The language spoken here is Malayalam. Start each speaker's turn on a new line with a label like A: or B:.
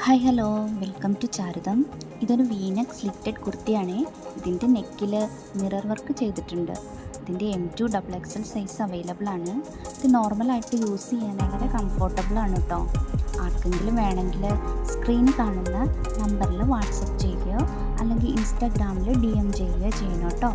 A: Hi hello, welcome to Charutham. ഇതൊരു വീനക്ക് സ്ലിറ്റഡ് കുർത്തിയാണ്. ഇതിൻ്റെ നെക്കിൽ മിറർ വർക്ക് ചെയ്തിട്ടുണ്ട്. ഇതിൻ്റെ M2 XXL സൈസ് അവൈലബിൾ ആണ്. ഇത് നോർമലായിട്ട് യൂസ് ചെയ്യാൻ വളരെ കംഫോർട്ടബിൾ ആണ് കേട്ടോ. ആർക്കെങ്കിലും വേണമെങ്കിൽ സ്ക്രീനിൽ കാണുന്ന നമ്പറിൽ വാട്സപ്പ് ചെയ്യുകയോ അല്ലെങ്കിൽ ഇൻസ്റ്റാഗ്രാമിൽ DM ചെയ്യുകയോ ചെയ്യണം കേട്ടോ.